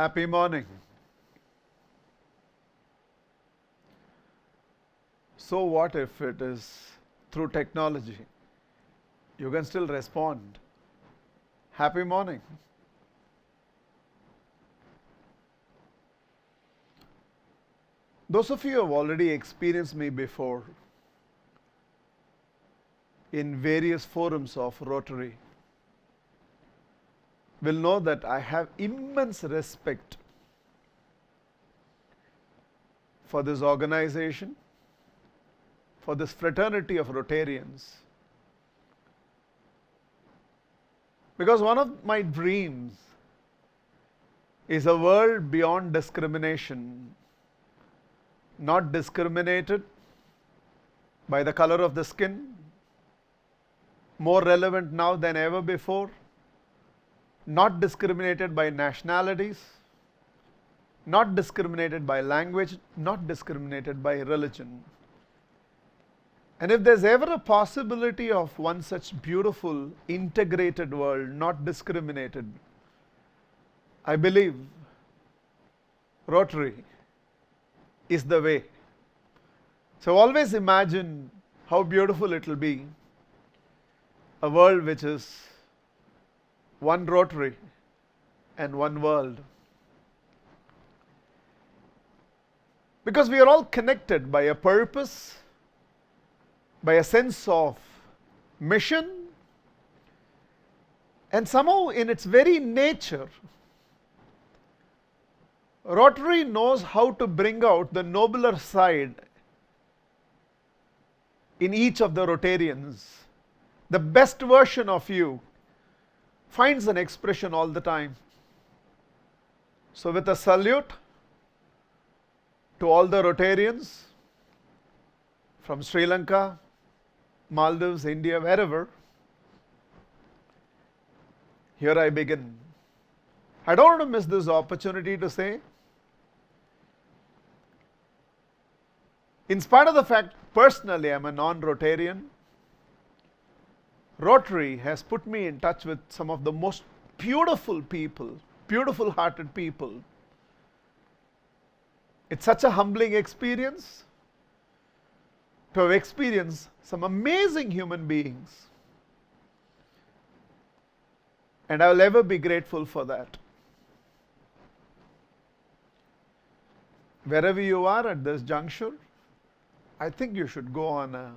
Happy morning. So what if it is through technology? You can still respond. Happy morning. Those of you who have already experienced me before in various forums of Rotary will know that I have immense respect for this organization, for this fraternity of Rotarians. Because one of my dreams is a world beyond discrimination, not discriminated by the color of the skin, more relevant now than ever before, not discriminated by nationalities, not discriminated by language, not discriminated by religion. And if there's ever a possibility of one such beautiful, integrated world, not discriminated, I believe Rotary is the way. So always imagine how beautiful it will be, a world which is one Rotary and one world. Because we are all connected by a purpose, by a sense of mission, and somehow in its very nature, Rotary knows how to bring out the nobler side in each of the Rotarians. The best version of you finds an expression all the time. So with a salute to all the Rotarians from Sri Lanka, Maldives, India, wherever, here I begin. I don't want to miss this opportunity to say, in spite of the fact personally I'm a non-Rotarian, Rotary has put me in touch with some of the most beautiful people, beautiful hearted people. It's such a humbling experience to have experienced some amazing human beings. And I will ever be grateful for that. Wherever you are at this juncture, I think you should go on a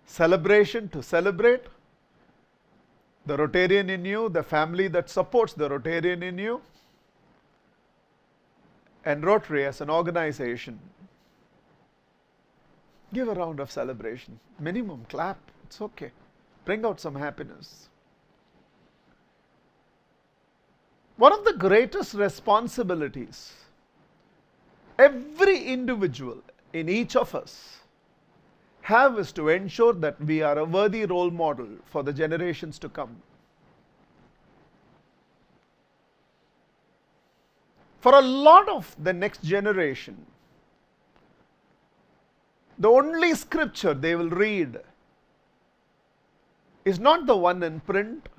celebration to celebrate the Rotarian in you, the family that supports the Rotarian in you, and Rotary as an organization. Give a round of celebration. Minimum clap. It's okay. Bring out some happiness. One of the greatest responsibilities every individual in each of us have is to ensure that we are a worthy role model for the generations to come. For a lot of the next generation, the only scripture they will read is not the one in print,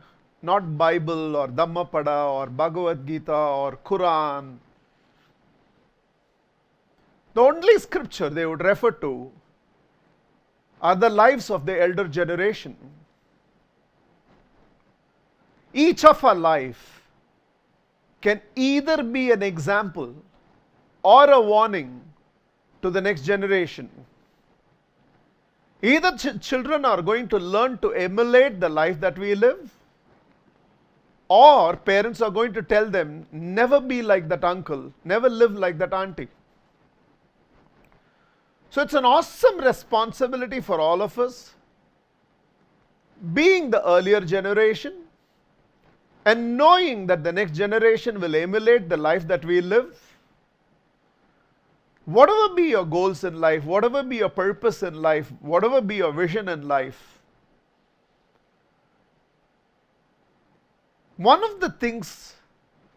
not Bible or Dhammapada or Bhagavad Gita or Quran. The only scripture they would refer to are the lives of the elder generation. Each of our life can either be an example or a warning to the next generation. Either children are going to learn to emulate the life that we live, or parents are going to tell them, never be like that uncle, never live like that auntie. So it's an awesome responsibility for all of us, being the earlier generation and knowing that the next generation will emulate the life that we live. Whatever be your goals in life, whatever be your purpose in life, whatever be your vision in life, one of the things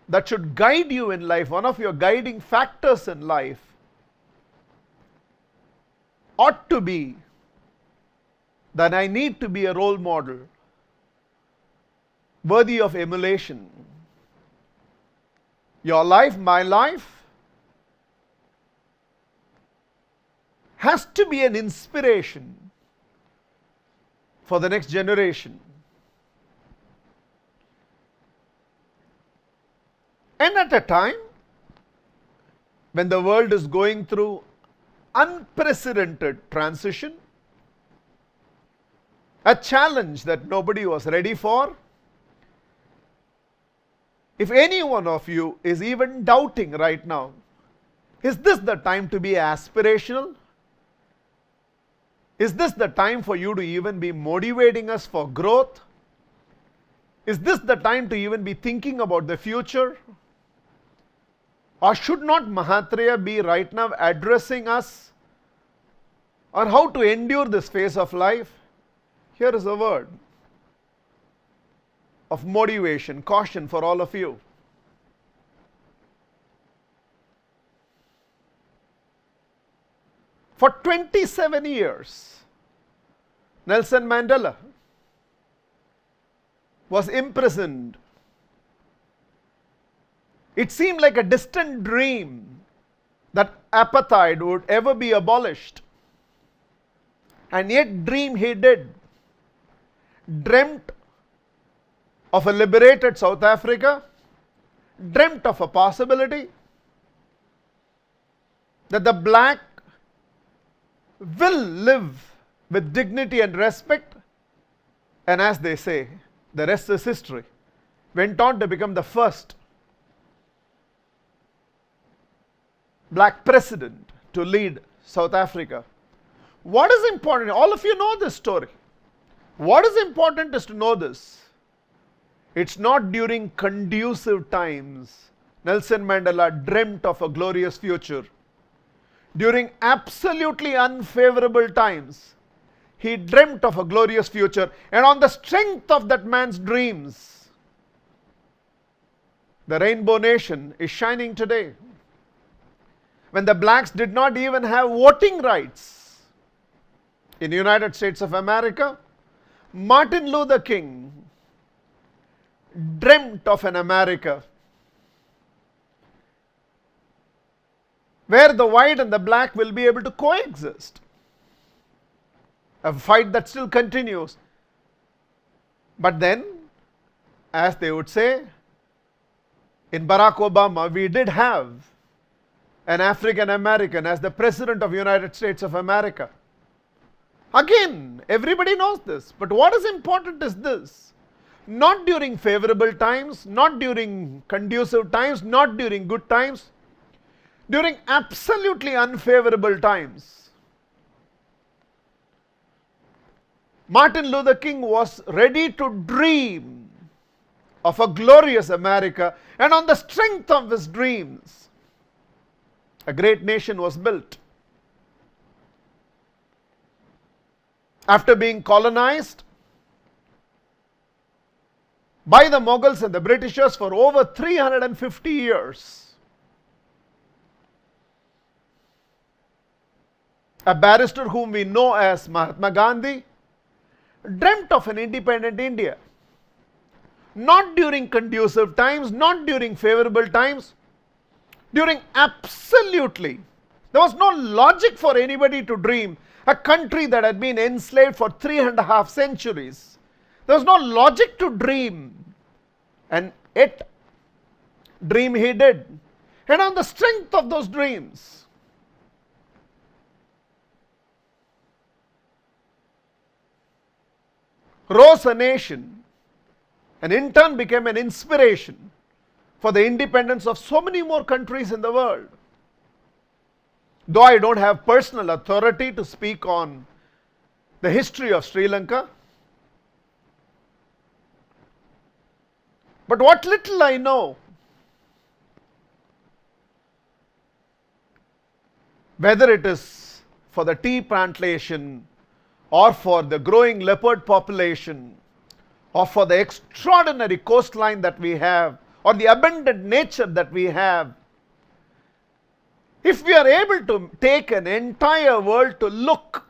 that should guide you in life, one of your guiding factors in life, ought to be that I need to be a role model worthy of emulation. Your life, my life, has to be an inspiration for the next generation. And at a time when the world is going through unprecedented transition, a challenge that nobody was ready for, if any one of you is even doubting right now, is this the time to be aspirational? Is this the time for you to even be motivating us for growth? Is this the time to even be thinking about the future? Or should not Mahatria be right now addressing us on how to endure this phase of life? Here is a word of motivation, caution for all of you. For 27 years, Nelson Mandela was imprisoned. It seemed like a distant dream that apartheid would ever be abolished. And yet dream he did. Dreamt of a liberated South Africa, dreamt of a possibility that the black will live with dignity and respect, and as they say, the rest is history. Went on to become the first black president to lead South Africa. What is important? All of you know this story. What is important is to know this. It's not during conducive times Nelson Mandela dreamt of a glorious future. During absolutely unfavorable times, he dreamt of a glorious future. And on the strength of that man's dreams, the rainbow nation is shining today. When the blacks did not even have voting rights in the United States of America, Martin Luther King dreamt of an America where the white and the black will be able to coexist. A fight that still continues. But then, as they would say, in Barack Obama, we did have an African American as the President of the United States of America. Again, everybody knows this. But what is important is this. Not during favorable times, not during conducive times, not during good times, during absolutely unfavorable times. Martin Luther King was ready to dream of a glorious America, and on the strength of his dreams, a great nation was built. After being colonized by the Mughals and the Britishers for over 350 years, a barrister whom we know as Mahatma Gandhi dreamt of an independent India. Not during conducive times, not during favorable times, during absolutely, there was no logic for anybody to dream a country that had been enslaved for 3.5 centuries. There was no logic to dream, and yet dream he did. And on the strength of those dreams, rose a nation, and in turn became an inspiration for the independence of so many more countries in the world. Though I don't have personal authority to speak on the history of Sri Lanka, but what little I know, whether it is for the tea plantation or for the growing leopard population or for the extraordinary coastline that we have or the abundant nature that we have, if we are able to take an entire world to look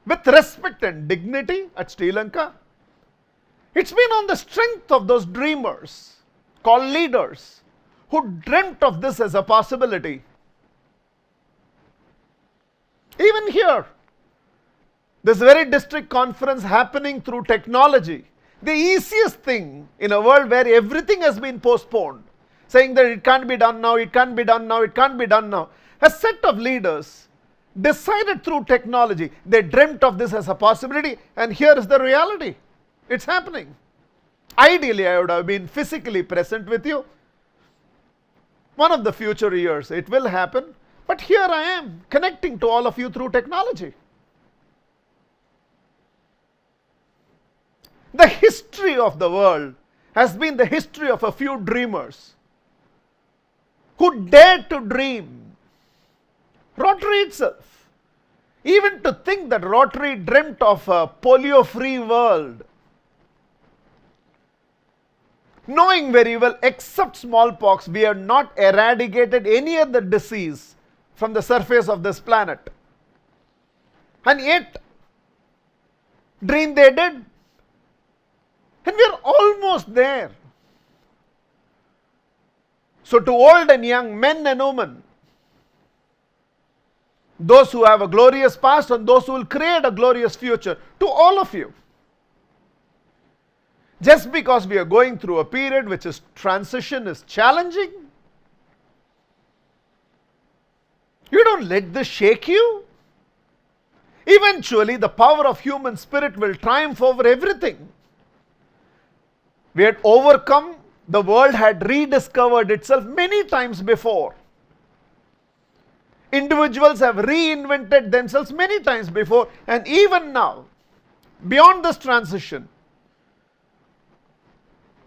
with respect and dignity at Sri Lanka, it's been on the strength of those dreamers called leaders who dreamt of this as a possibility. Even here, this very district conference happening through technology, the easiest thing in a world where everything has been postponed, saying that it can't be done now, it can't be done now, it can't be done now. A set of leaders decided through technology. They dreamt of this as a possibility, and here is the reality. It's happening. Ideally, I would have been physically present with you. One of the future years, it will happen. But here I am, connecting to all of you through technology. The history of the world has been the history of a few dreamers who dared to dream. Rotary itself. Even to think that Rotary dreamt of a polio-free world, knowing very well, except smallpox, we have not eradicated any other disease from the surface of this planet. And yet, dream they did. And we are almost there. So to old and young, men and women, those who have a glorious past and those who will create a glorious future, to all of you, just because we are going through a period which is transition, is challenging, you don't let this shake you. Eventually, the power of human spirit will triumph over everything. We had overcome, the world had rediscovered itself many times before. Individuals have reinvented themselves many times before, and even now, beyond this transition,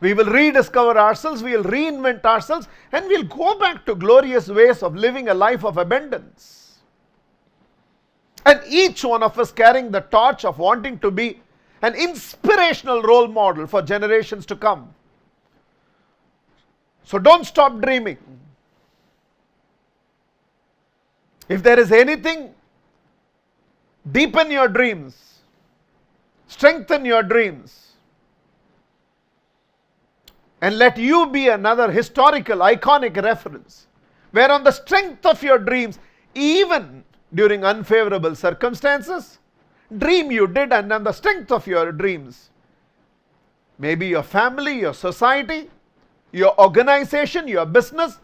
we will rediscover ourselves, we will reinvent ourselves, and we will go back to glorious ways of living a life of abundance. And each one of us carrying the torch of wanting to be an inspirational role model for generations to come. So don't stop dreaming. If there is anything, deepen your dreams, strengthen your dreams, and let you be another historical, iconic reference, where on the strength of your dreams, even during unfavorable circumstances, dream you did, and on the strength of your dreams, maybe your family, your society, your organization, your business,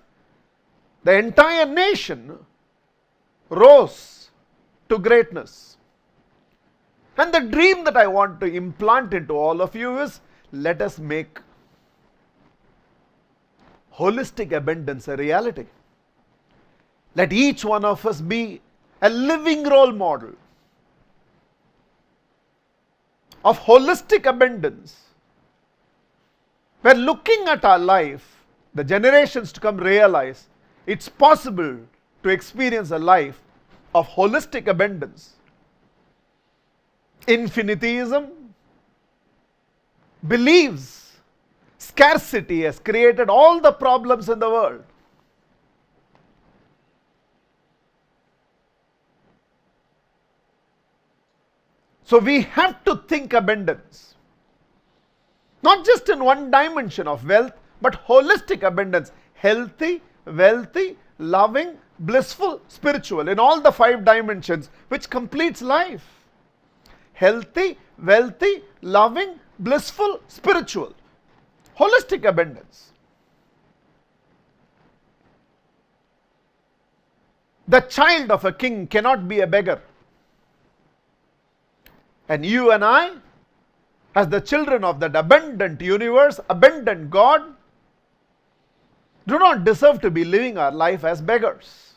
the entire nation rose to greatness. And the dream that I want to implant into all of you is, let us make holistic abundance a reality. Let each one of us be a living role model of holistic abundance, where looking at our life, the generations to come realize it's possible to experience a life of holistic abundance. Infinityism believes scarcity has created all the problems in the world. So we have to think abundance. Not just in one dimension of wealth, but holistic abundance. Healthy, wealthy, loving, blissful, spiritual. In all the 5 dimensions, which completes life. Healthy, wealthy, loving, blissful, spiritual. Holistic abundance. The child of a king cannot be a beggar. And you and I, as the children of that abundant universe, abundant God, do not deserve to be living our life as beggars.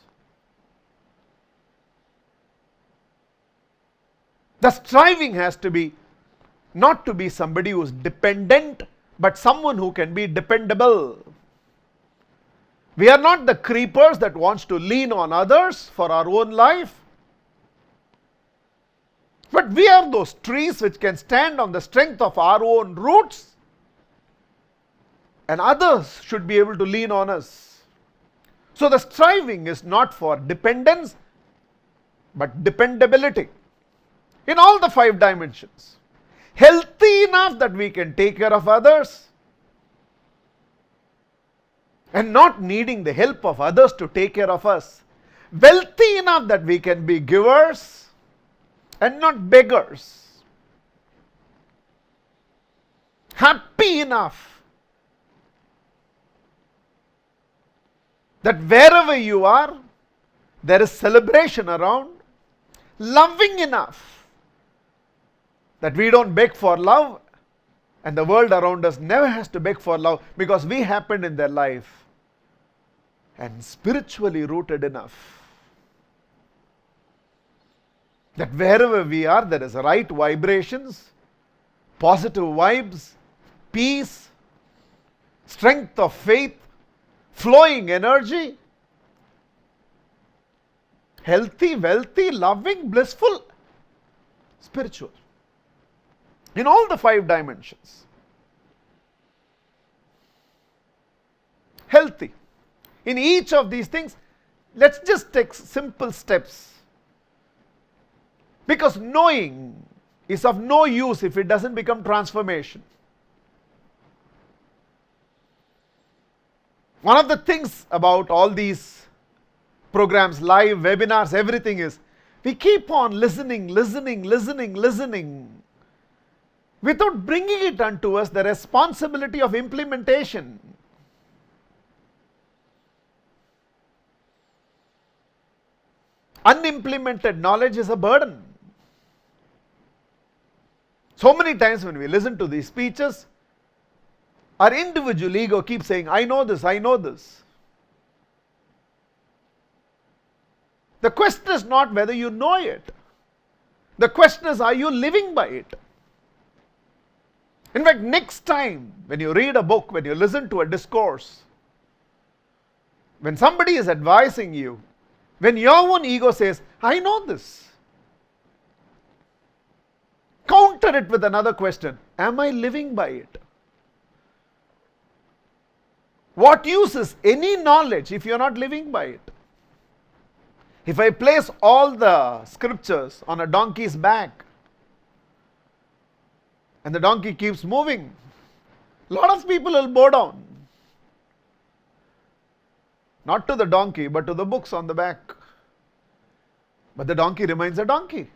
The striving has to be not to be somebody who is dependent, but someone who can be dependable. We are not the creepers that wants to lean on others for our own life. But we are those trees which can stand on the strength of our own roots, and others should be able to lean on us. So the striving is not for dependence, but dependability in all the 5 dimensions. Healthy enough that we can take care of others. and not needing the help of others to take care of us. Wealthy enough that we can be givers and not beggars. Happy enough that wherever you are, there is celebration around. Loving enough that we don't beg for love, and the world around us never has to beg for love because we happened in their life. And spiritually rooted enough that wherever we are, there is right vibrations, positive vibes, peace, strength of faith, flowing energy, healthy, wealthy, loving, blissful, spiritual. In all the 5 dimensions. Healthy. In each of these things, let's just take simple steps. Because knowing is of no use if it doesn't become transformation. One of the things about all these programs, live, webinars, everything is, we keep on listening, without bringing it unto us the responsibility of implementation. Unimplemented knowledge is a burden. So many times when we listen to these speeches, our individual ego keeps saying, I know this, I know this. The question is not whether you know it. The question is, are you living by it? In fact, next time when you read a book, when you listen to a discourse, when somebody is advising you, when your own ego says, I know this, counter it with another question. Am I living by it? What use is any knowledge if you are not living by it? If I place all the scriptures on a donkey's back and the donkey keeps moving, a lot of people will bow down. Not to the donkey, but to the books on the back. But the donkey remains a donkey.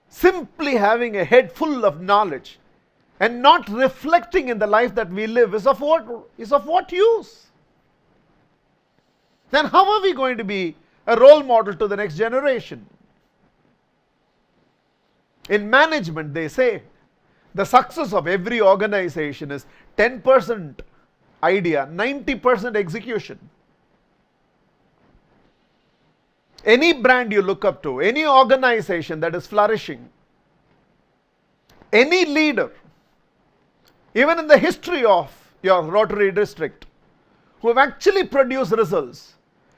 Simply having a head full of knowledge and not reflecting in the life that we live is of what use? Then how are we going to be a role model to the next generation? In management, they say the success of every organization is 10% idea, 90% execution. Any brand you look up to, any organization that is flourishing, any leader, even in the history of your Rotary district, who have actually produced results,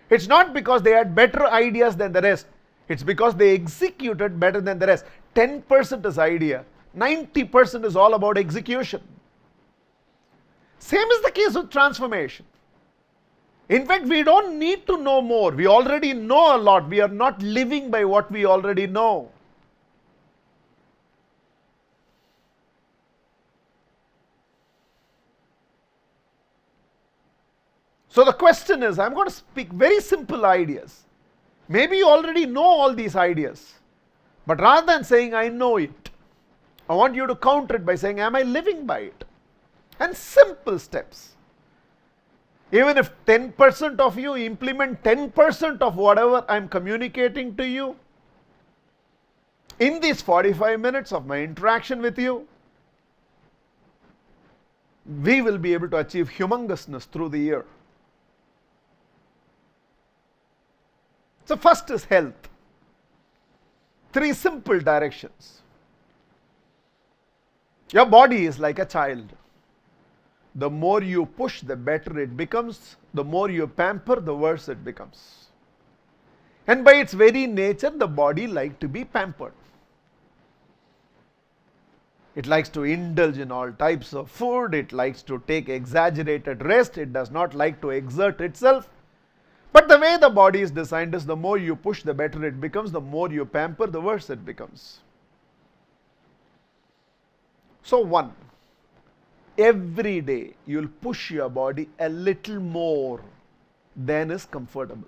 it's not because they had better ideas than the rest. It's because they executed better than the rest. 10% is idea. 90% is all about execution. Same is the case with transformation. In fact, we don't need to know more. We already know a lot. We are not living by what we already know. So the question is, I'm going to speak very simple ideas. Maybe you already know all these ideas. But rather than saying, I know it, I want you to counter it by saying, am I living by it? And simple steps. Even if 10% of you implement 10% of whatever I'm communicating to you, in these 45 minutes of my interaction with you, we will be able to achieve humongousness through the year. So first is health. 3 simple directions. Your body is like a child. The more you push, the better it becomes. The more you pamper, the worse it becomes. And by its very nature, the body likes to be pampered. It likes to indulge in all types of food. It likes to take exaggerated rest. It does not like to exert itself. But the way the body is designed is the more you push, the better it becomes. The more you pamper, the worse it becomes. So 1, every day you will push your body a little more than is comfortable.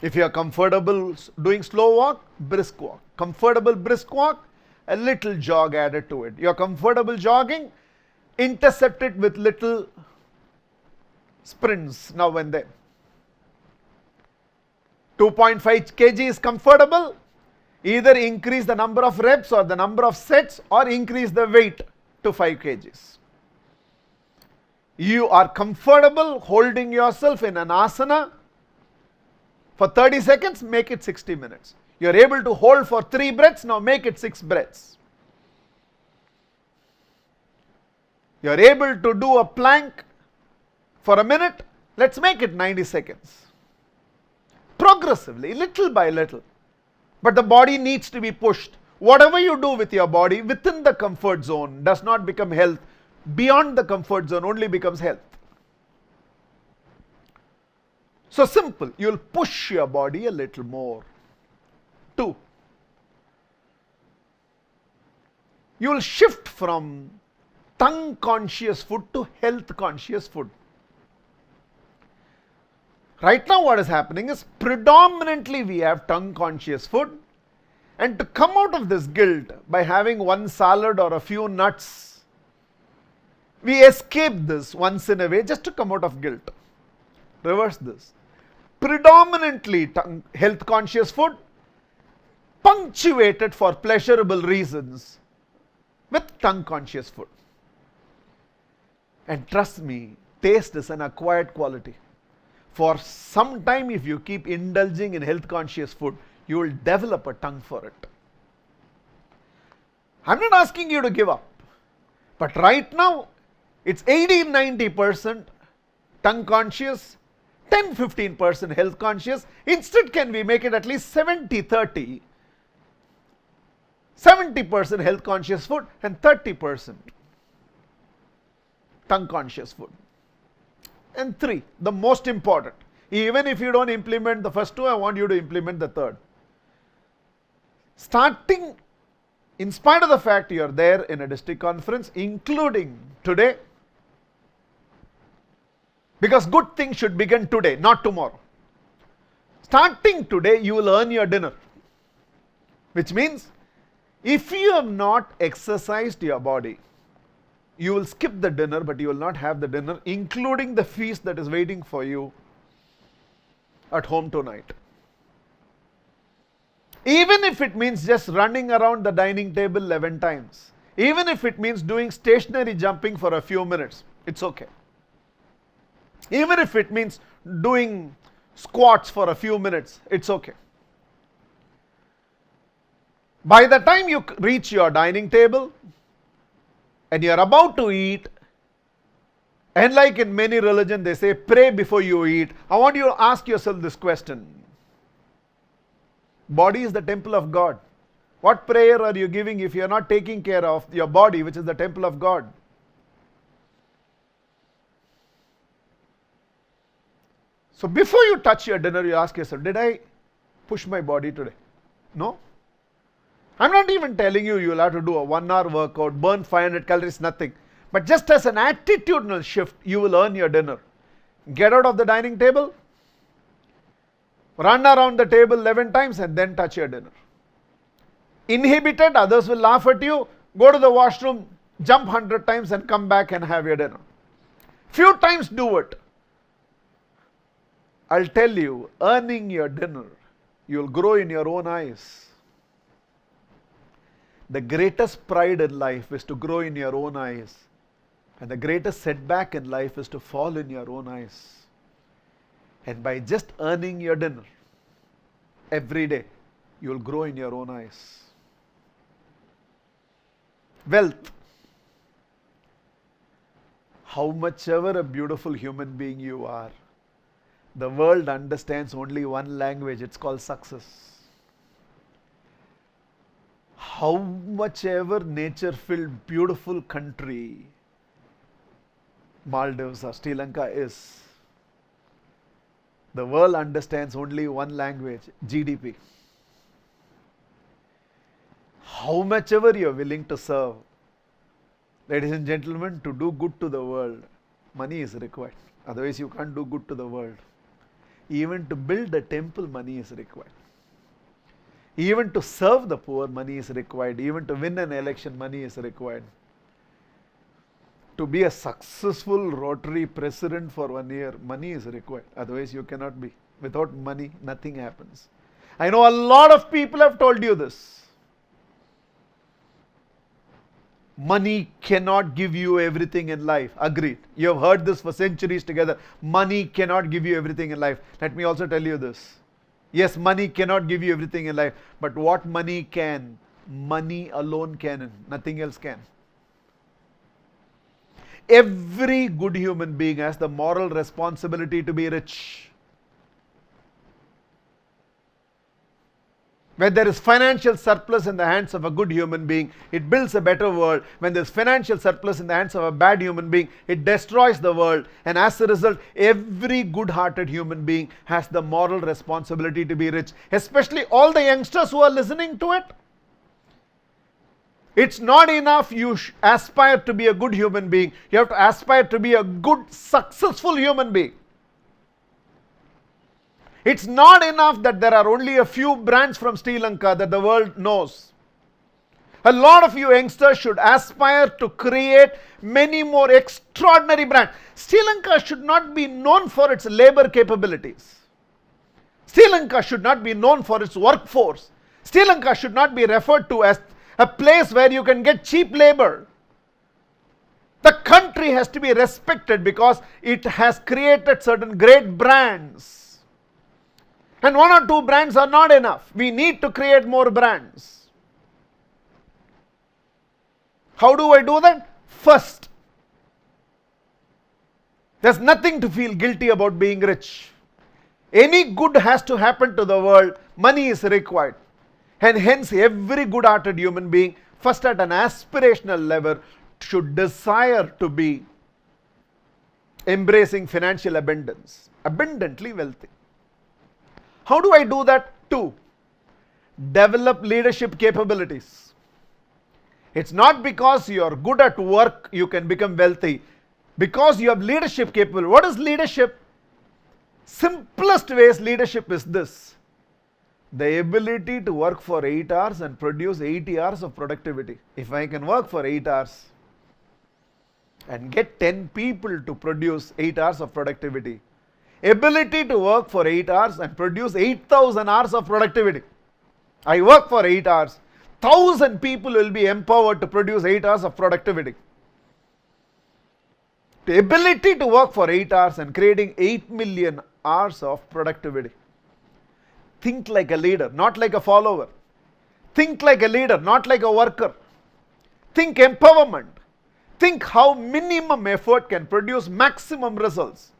If you are comfortable doing slow walk, brisk walk. Comfortable brisk walk, a little jog added to it. You are comfortable jogging, intercept it with little sprints now and then. 2.5 kg is comfortable. Either increase the number of reps or the number of sets, or increase the weight to 5 kgs. You are comfortable holding yourself in an asana for 30 seconds, make it 60 minutes. You are able to hold for 3 breaths, now make it 6 breaths. You are able to do a plank for a minute, let's make it 90 seconds. Progressively, little by little. But the body needs to be pushed. Whatever you do with your body within the comfort zone does not become health. Beyond the comfort zone only becomes health. So simple, you will push your body a little more. 2, you will shift from tongue conscious food to health conscious food. Right now what is happening is predominantly we have tongue conscious food, and to come out of this guilt by having one salad or a few nuts, we escape this once in a way just to come out of guilt. Reverse this. Predominantly health conscious food, punctuated for pleasurable reasons with tongue conscious food. And trust me, taste is an acquired quality. For some time, if you keep indulging in health conscious food, you will develop a tongue for it. I'm not asking you to give up, but right now it's 80-90% tongue conscious, 10-15% health conscious. Instead, can we make it at least 70-30? 70% health conscious food and 30% tongue conscious food. And 3, the most important. Even if you don't implement the first 2, I want you to implement the third. Starting, in spite of the fact you are there in a district conference, including today, because good things should begin today, not tomorrow. Starting today, you will earn your dinner. Which means, if you have not exercised your body, you will skip the dinner, but you will not have the dinner, including the feast that is waiting for you at home tonight. Even if it means just running around the dining table 11 times, even if it means doing stationary jumping for a few minutes, it's okay. Even if it means doing squats for a few minutes, it's okay. By the time you reach your dining table, and you are about to eat, and like in many religions they say pray before you eat, I want you to ask yourself this question. Body is the temple of God. What prayer are you giving if you are not taking care of your body, which is the temple of God? So before you touch your dinner, you ask yourself, did I push my body today? No. I'm not even telling you will have to do a 1-hour workout, burn 500 calories, nothing. But just as an attitudinal shift, you will earn your dinner. Get out of the dining table, run around the table 11 times and then touch your dinner. Inhibited, others will laugh at you, go to the washroom, jump 100 times and come back and have your dinner. Few times do it. I'll tell you, earning your dinner, you'll grow in your own eyes. The greatest pride in life is to grow in your own eyes. And the greatest setback in life is to fall in your own eyes. And by just earning your dinner every day, you will grow in your own eyes. Wealth. How much ever a beautiful human being you are, the world understands only one language, it's called success. How much ever nature-filled, beautiful country Maldives or Sri Lanka is, the world understands only one language, GDP. How much ever you are willing to serve, Ladies and gentlemen, to do good to the world, money is required. Otherwise, you can't do good to the world. Even to build a temple, money is required. Even to serve the poor, money is required. Even to win an election, money is required. To be a successful Rotary president for 1 year, money is required. Otherwise, you cannot be. Without money, nothing happens. I know a lot of people have told you this. Money cannot give you everything in life. Agreed. You have heard this for centuries together. Money cannot give you everything in life. Let me also tell you this. Yes, money cannot give you everything in life. But what money can, money alone can, nothing else can. Every good human being has the moral responsibility to be rich. When there is financial surplus in the hands of a good human being, it builds a better world. When there is financial surplus in the hands of a bad human being, it destroys the world. And as a result, every good-hearted human being has the moral responsibility to be rich. Especially all the youngsters who are listening to it. It's not enough you aspire to be a good human being. You have to aspire to be a good, successful human being. It's not enough that there are only a few brands from Sri Lanka that the world knows. A lot of you youngsters should aspire to create many more extraordinary brands. Sri Lanka should not be known for its labor capabilities. Sri Lanka should not be known for its workforce. Sri Lanka should not be referred to as a place where you can get cheap labor. The country has to be respected because it has created certain great brands. And 1 or 2 brands are not enough. We need to create more brands. How do I do that? First, there's nothing to feel guilty about being rich. Any good has to happen to the world, money is required. And hence, every good-hearted human being, first at an aspirational level, should desire to be embracing financial abundance, abundantly wealthy. How do I do that? 2, develop leadership capabilities. It's not because you are good at work you can become wealthy. Because you have leadership capability. What is leadership? Simplest ways leadership is this. The ability to work for 8 hours and produce 80 hours of productivity. If I can work for 8 hours and get 10 people to produce 8 hours of productivity, ability to work for 8 hours and produce 8,000 hours of productivity. I work for 8 hours. 1,000 people will be empowered to produce 8 hours of productivity. The ability to work for 8 hours and creating 8 million hours of productivity. Think like a leader, not like a follower. Think like a leader, not like a worker. Think empowerment. Think how minimum effort can produce maximum results.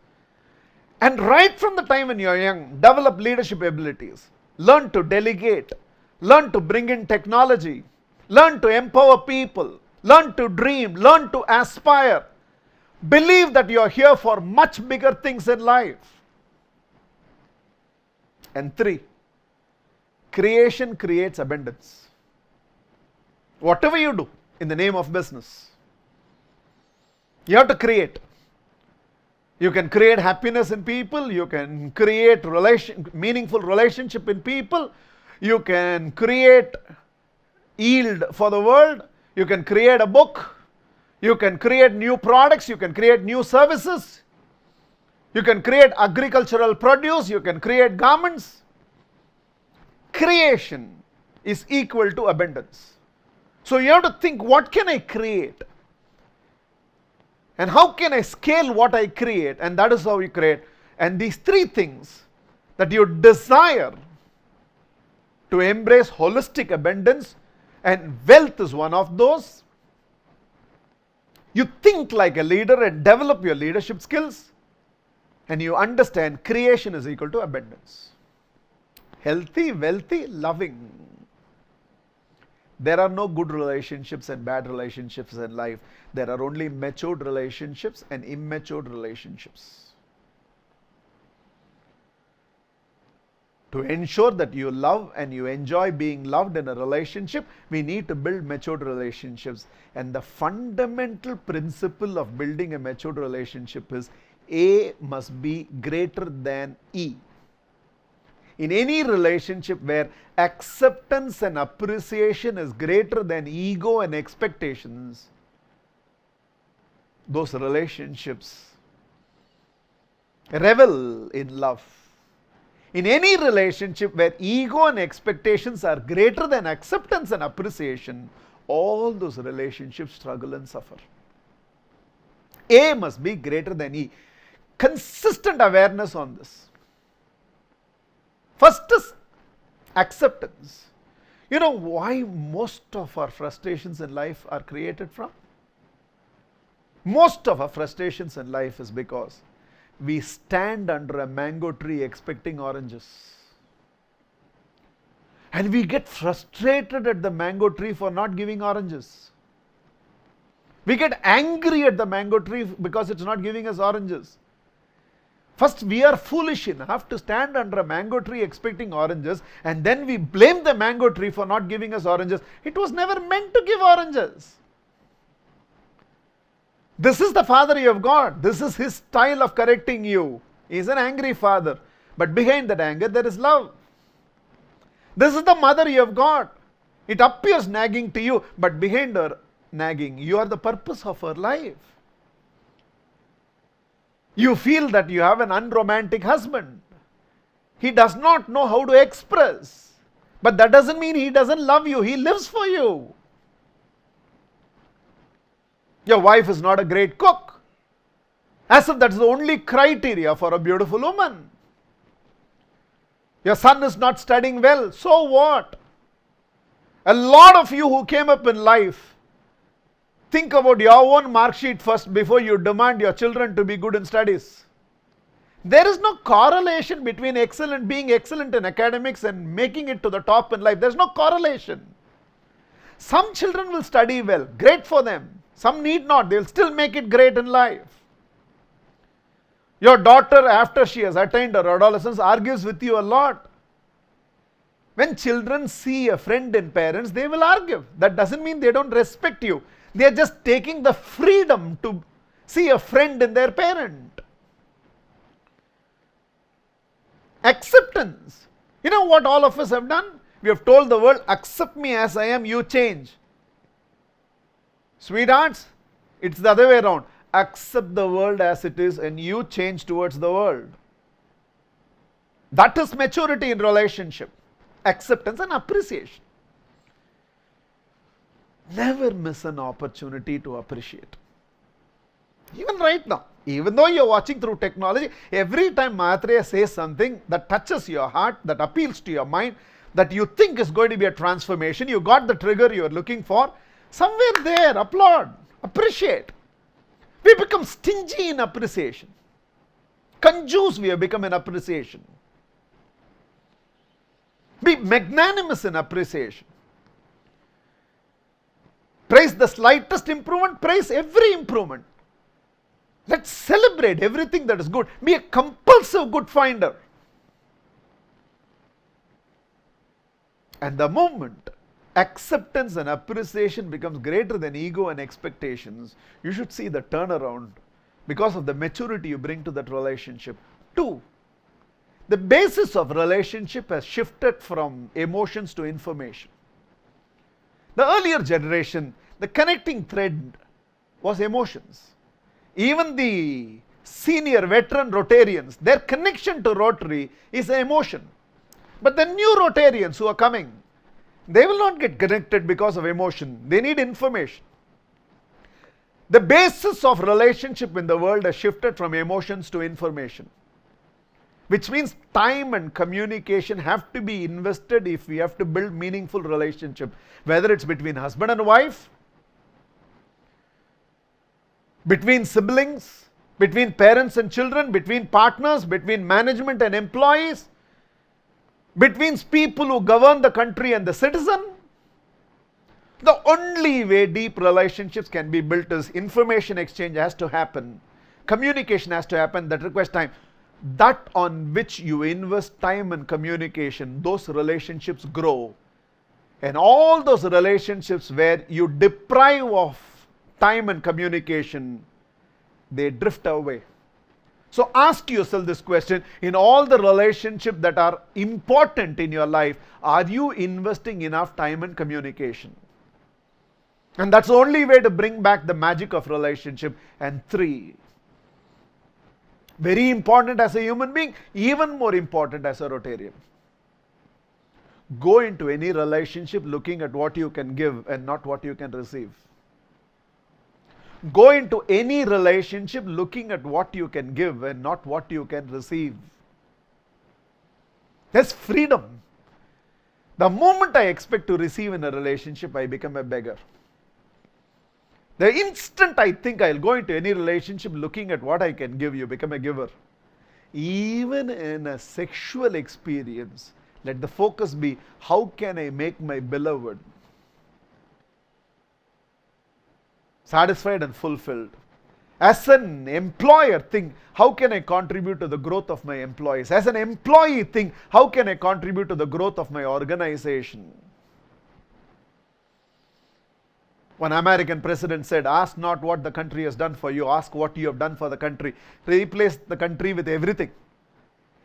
And right from the time when you are young, develop leadership abilities. Learn to delegate. Learn to bring in technology. Learn to empower people. Learn to dream. Learn to aspire. Believe that you are here for much bigger things in life. And 3, creation creates abundance. Whatever you do in the name of business, you have to create. You can create happiness in people. You can create meaningful relationship in people. You can create yield for the world. You can create a book. You can create new products. You can create new services. You can create agricultural produce. You can create garments. Creation is equal to abundance. So you have to think, what can I create? And how can I scale what I create? And that is how you create. And these 3 things that you desire to embrace holistic abundance, and wealth is one of those. You think like a leader and develop your leadership skills, and you understand creation is equal to abundance. Healthy, wealthy, loving. There are no good relationships and bad relationships in life. There are only matured relationships and immatured relationships. To ensure that you love and you enjoy being loved in a relationship, we need to build matured relationships. And the fundamental principle of building a matured relationship is A must be greater than E. In any relationship where acceptance and appreciation is greater than ego and expectations, those relationships revel in love. In any relationship where ego and expectations are greater than acceptance and appreciation, all those relationships struggle and suffer. A must be greater than E. Consistent awareness on this. First is acceptance. You know why most of our frustrations in life are created from? Most of our frustrations in life is because we stand under a mango tree expecting oranges. And we get frustrated at the mango tree for not giving oranges. We get angry at the mango tree because it's not giving us oranges. First, we are foolish enough to stand under a mango tree expecting oranges, and then we blame the mango tree for not giving us oranges. It was never meant to give oranges. This is the father you have got. This is his style of correcting you. He is an angry father. But behind that anger, there is love. This is the mother you have got. It appears nagging to you, but behind her nagging, you are the purpose of her life. You feel that you have an unromantic husband. He does not know how to express. But that doesn't mean he doesn't love you. He lives for you. Your wife is not a great cook. As if that's the only criteria for a beautiful woman. Your son is not studying well. So what? A lot of you who came up in life, think about your own mark sheet first before you demand your children to be good in studies. There is no correlation between being excellent in academics and making it to the top in life. There is no correlation. Some children will study well. Great for them. Some need not. They will still make it great in life. Your daughter, after she has attained her adolescence, argues with you a lot. When children see a friend in parents, they will argue. That doesn't mean they don't respect you. They are just taking the freedom to see a friend in their parent. Acceptance. You know what all of us have done? We have told the world, accept me as I am, you change. Sweethearts, it's the other way around. Accept the world as it is and you change towards the world. That is maturity in relationship. Acceptance and appreciation. Never miss an opportunity to appreciate. Even right now, even though you're watching through technology, every time Mahatria says something that touches your heart, that appeals to your mind, that you think is going to be a transformation, you got the trigger you're looking for, somewhere there, applaud, appreciate. We become stingy in appreciation. Conjuice we have become in appreciation. Be magnanimous in appreciation. Praise the slightest improvement, praise every improvement. Let's celebrate everything that is good. Be a compulsive good finder. And the moment acceptance and appreciation becomes greater than ego and expectations, you should see the turnaround because of the maturity you bring to that relationship. 2, the basis of relationship has shifted from emotions to information. The earlier generation, the connecting thread was emotions. Even the senior veteran Rotarians, their connection to Rotary is an emotion. But the new Rotarians who are coming, they will not get connected because of emotion. They need information. The basis of relationship in the world has shifted from emotions to information. Which means time and communication have to be invested if we have to build meaningful relationship. Whether it's between husband and wife, between siblings, between parents and children, between partners, between management and employees, between people who govern the country and the citizen. The only way deep relationships can be built is information exchange has to happen. Communication has to happen. That requires time. that on which you invest time and communication, those relationships grow. And all those relationships where you deprive of time and communication, they drift away. So ask yourself this question: in all the relationships that are important in your life, are you investing enough time and communication? And that's the only way to bring back the magic of relationship. And 3, very important as a human being, even more important as a Rotarian. Go into any relationship looking at what you can give and not what you can receive. Go into any relationship looking at what you can give and not what you can receive. There's freedom. The moment I expect to receive in a relationship, I become a beggar. The instant I think I'll go into any relationship looking at what I can give, you become a giver. Even in a sexual experience, let the focus be, how can I make my beloved satisfied and fulfilled? As an employer, think, how can I contribute to the growth of my employees? As an employee, think, how can I contribute to the growth of my organization? One American president said, ask not what the country has done for you, ask what you have done for the country. Replace the country with everything.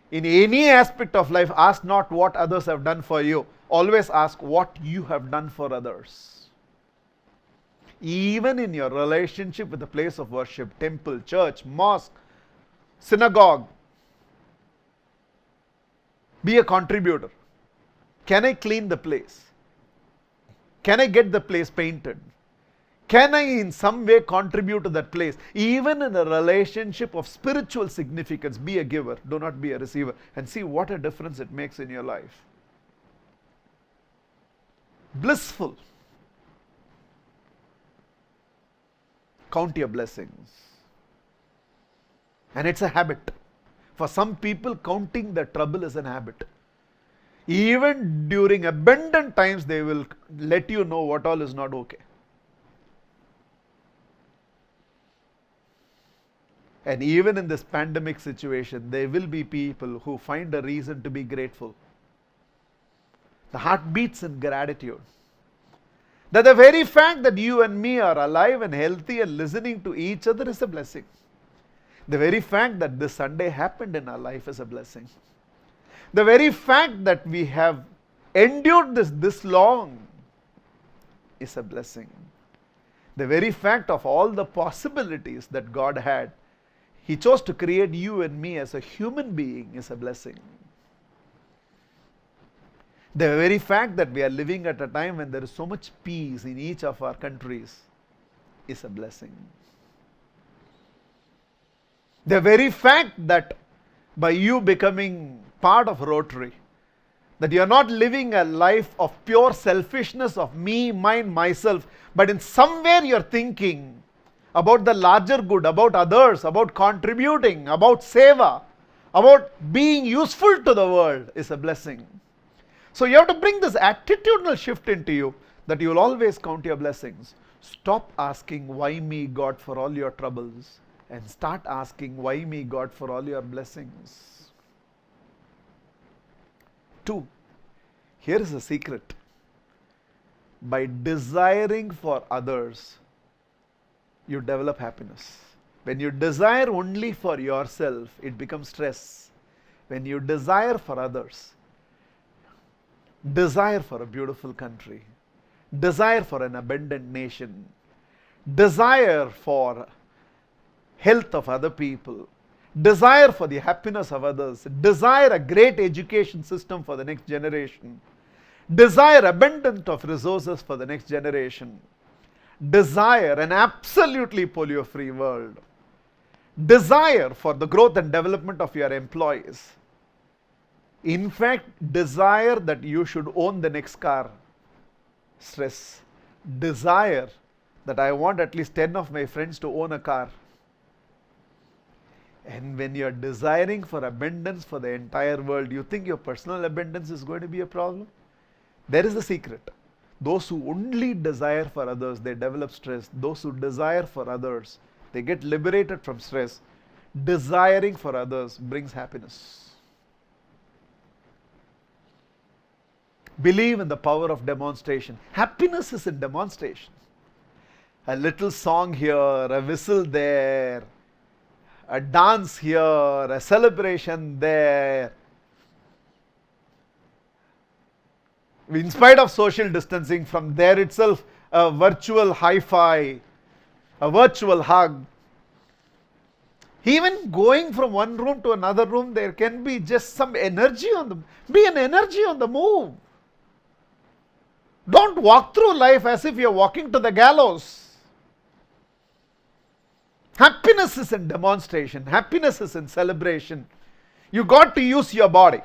In any aspect of life, ask not what others have done for you. Always ask what you have done for others. Even in your relationship with the place of worship, temple, church, mosque, synagogue, be a contributor. Can I clean the place? Can I get the place painted? Can I in some way contribute to that place? Even in a relationship of spiritual significance, be a giver, do not be a receiver, and see what a difference it makes in your life. Blissful. Count your blessings. And it's a habit. For some people, counting the trouble is an habit. Even during abundant times, they will let you know what all is not okay. And even in this pandemic situation, there will be people who find a reason to be grateful. The heart beats in gratitude. That the very fact that you and me are alive and healthy and listening to each other is a blessing. The very fact that this Sunday happened in our life is a blessing. The very fact that we have endured this long is a blessing. The very fact of all the possibilities that God had, He chose to create you and me as a human being is a blessing. The very fact that we are living at a time when there is so much peace in each of our countries is a blessing. The very fact that by you becoming part of Rotary, that you are not living a life of pure selfishness of me, mine, myself, but in somewhere you are thinking about the larger good, about others, about contributing, about seva, about being useful to the world is a blessing. So you have to bring this attitudinal shift into you that you will always count your blessings. Stop asking, why me, God, for all your troubles, and start asking, why me, God, for all your blessings. 2, here is a secret. By desiring for others, you develop happiness. When you desire only for yourself, it becomes stress. When you desire for others, desire for a beautiful country, desire for an abundant nation, desire for health of other people, desire for the happiness of others, desire a great education system for the next generation, desire abundance of resources for the next generation, desire an absolutely polio-free world, desire for the growth and development of your employees. In fact, desire that you should own the next car. Stress. Desire that I want at least 10 of my friends to own a car. And when you are desiring for abundance for the entire world, you think your personal abundance is going to be a problem? There is the secret. Those who only desire for others, they develop stress. Those who desire for others, they get liberated from stress. desiring for others brings happiness. Believe in the power of demonstration. Happiness is in demonstration. A little song here, a whistle there, a dance here, a celebration there. In spite of social distancing, from there itself, a virtual hi-fi, a virtual hug. Even going from one room to another room, there can be just some energy on the, be an energy on the move. Don't walk through life as if you're walking to the gallows. Happiness is in demonstration. Happiness is in celebration. You got to use your body.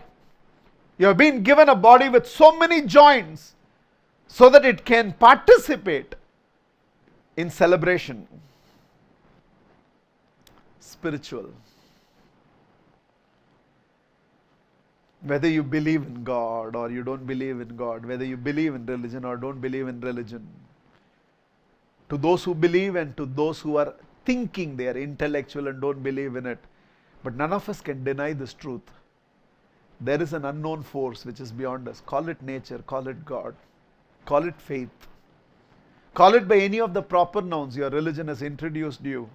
You have been given a body with so many joints so that it can participate in celebration. Spiritual. Whether you believe in God or you don't believe in God, whether you believe in religion or don't believe in religion, to those who believe and to those who are thinking they are intellectual and don't believe in it, but none of us can deny this truth. There is an unknown force which is beyond us. Call it nature, call it God, call it faith, call it by any of the proper nouns your religion has introduced you.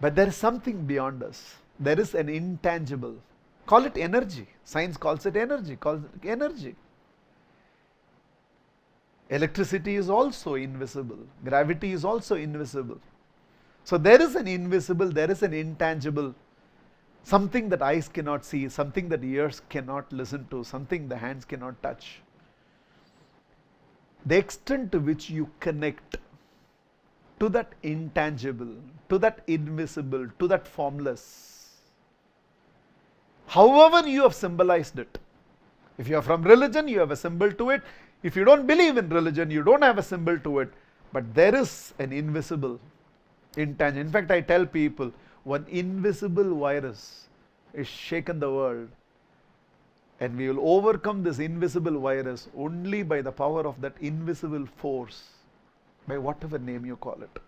But there is something beyond us. There is an intangible. Call it energy. Science calls it energy. Calls it energy. Electricity is also invisible. Gravity is also invisible. So there is an invisible, there is an intangible. Something that eyes cannot see, something that ears cannot listen to, something the hands cannot touch. The extent to which you connect to that intangible, to that invisible, to that formless, however you have symbolized it. If you are from religion, you have a symbol to it. If you don't believe in religion, you don't have a symbol to it. But there is an invisible, intangible. In fact, I tell people, one invisible virus is shaken the world, and we will overcome this invisible virus only by the power of that invisible force, by whatever name you call it.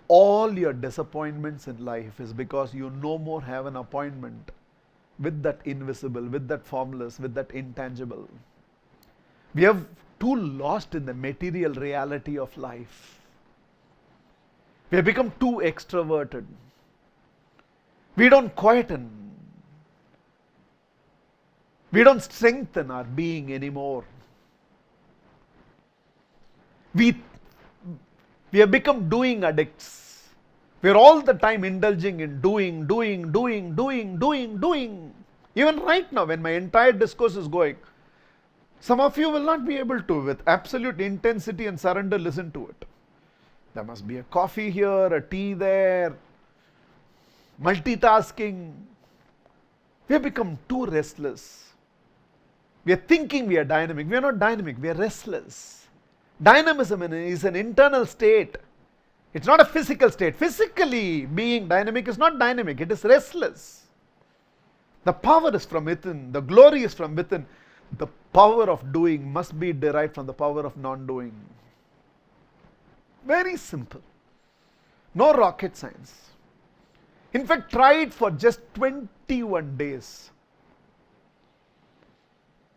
All your disappointments in life is because you no more have an appointment with that invisible, with that formless, with that intangible. We have too lost in the material reality of life. We have become too extroverted. We don't quieten. We don't strengthen our being anymore. We have become doing addicts. We are all the time indulging in doing. Even right now, when my entire discourse is going, some of you will not be able to, with absolute intensity and surrender, listen to it. There must be a coffee here, a tea there, multitasking. We have become too restless. We are thinking we are dynamic. We are not dynamic, we are restless. Dynamism is an internal state. It's not a physical state. Physically being dynamic is not dynamic, it is restless. The power is from within, the glory is from within. The power of doing must be derived from the power of non-doing. Very simple. No rocket science. In fact, try it for just 21 days.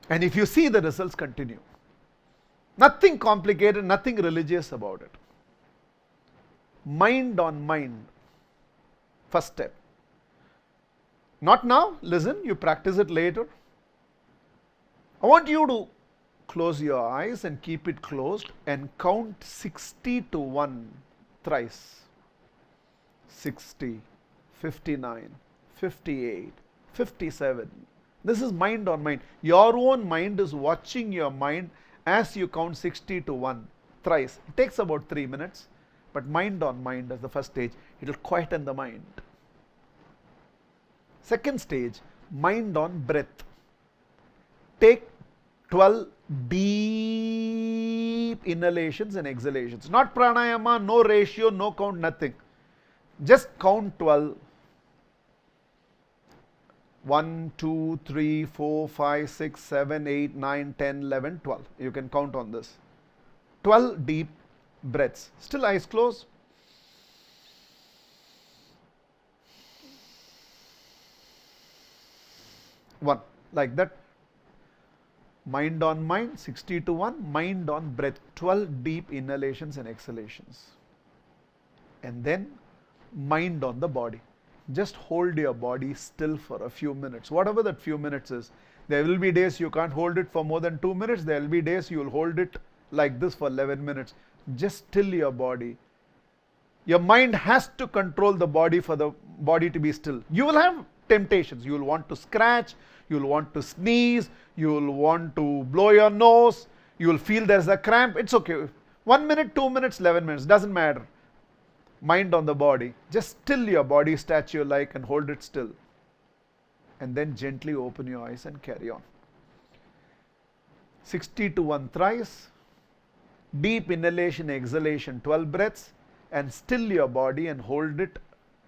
And if you see the results, continue. Nothing complicated, nothing religious about it. Mind on mind. First step. Not now, listen, you practice it later. I want you to close your eyes and keep it closed and count 60 to 1 thrice. 60, 59, 58, 57. This is mind on mind. Your own mind is watching your mind as you count 60 to 1 thrice. It takes about 3 minutes, but mind on mind as the first stage. It will quieten the mind. Second stage, mind on breath. Take 12 deep inhalations and exhalations. Not pranayama, no ratio, no count, nothing. Just count 12. 1, 2, 3, 4, 5, 6, 7, 8, 9, 10, 11, 12. You can count on this. 12 deep breaths. Still eyes closed. 1. Like that. Mind on mind, 60 to 1. Mind on breath, 12 deep inhalations and exhalations. And then mind on the body. Just hold your body still for a few minutes, whatever that few minutes is. There will be days you can't hold it for more than 2 minutes. There will be days you will hold it like this for 11 minutes. Just still your body. Your mind has to control the body for the body to be still. You will have temptations. You will want to scratch. You will want to sneeze. You will want to blow your nose. You will feel there's a cramp. It's okay. 1 minute, 2 minutes, 11 minutes. Doesn't matter. Mind on the body. Just still your body statue like and hold it still. And then gently open your eyes and carry on. 60 to 1 thrice. Deep inhalation, exhalation, 12 breaths. And still your body and hold it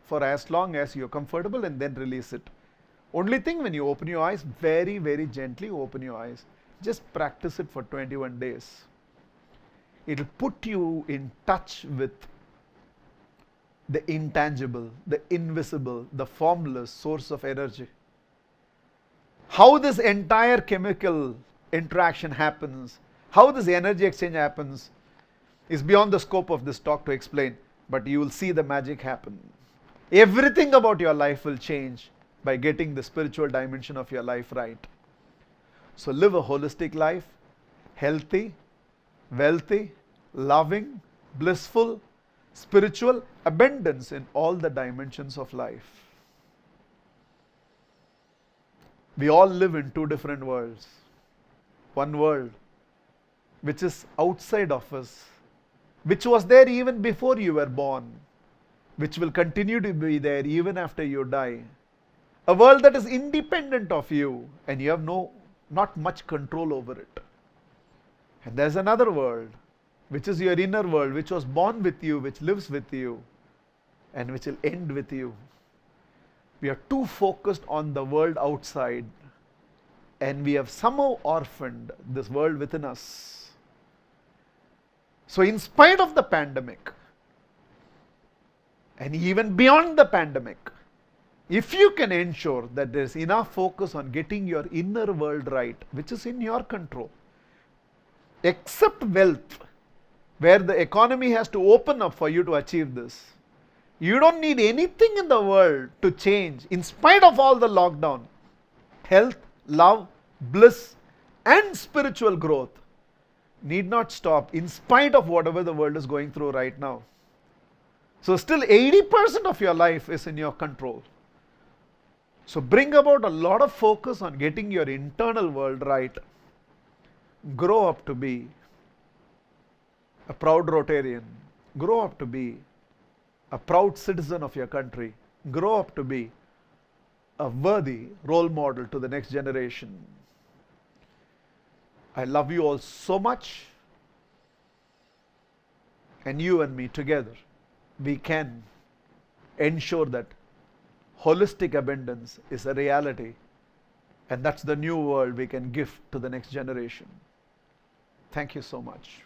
for as long as you're comfortable and then release it. Only thing, when you open your eyes, very, very gently open your eyes. Just practice it for 21 days. It'll put you in touch with the intangible, the invisible, the formless source of energy. How this entire chemical interaction happens, how this energy exchange happens, is beyond the scope of this talk to explain, but you will see the magic happen. Everything about your life will change by getting the spiritual dimension of your life right. So live a holistic life, healthy, wealthy, loving, blissful, spiritual, abundance in all the dimensions of life. We all live in two different worlds. One world which is outside of us, which was there even before you were born, which will continue to be there even after you die. A world that is independent of you and you have not much control over it. And there's another world, which is your inner world, which was born with you, which lives with you, and which will end with you. We are too focused on the world outside, and we have somehow orphaned this world within us. So in spite of the pandemic, and even beyond the pandemic, if you can ensure that there is enough focus on getting your inner world right, which is in your control, except wealth, where the economy has to open up for you to achieve this. You don't need anything in the world to change in spite of all the lockdown. Health, love, bliss, and spiritual growth need not stop in spite of whatever the world is going through right now. So still 80% of your life is in your control. So bring about a lot of focus on getting your internal world right. Grow up to be a proud Rotarian. Grow up to be a proud citizen of your country. Grow up to be a worthy role model to the next generation. I love you all so much, and you and me together, we can ensure that holistic abundance is a reality, and that's the new world we can give to the next generation. Thank you so much.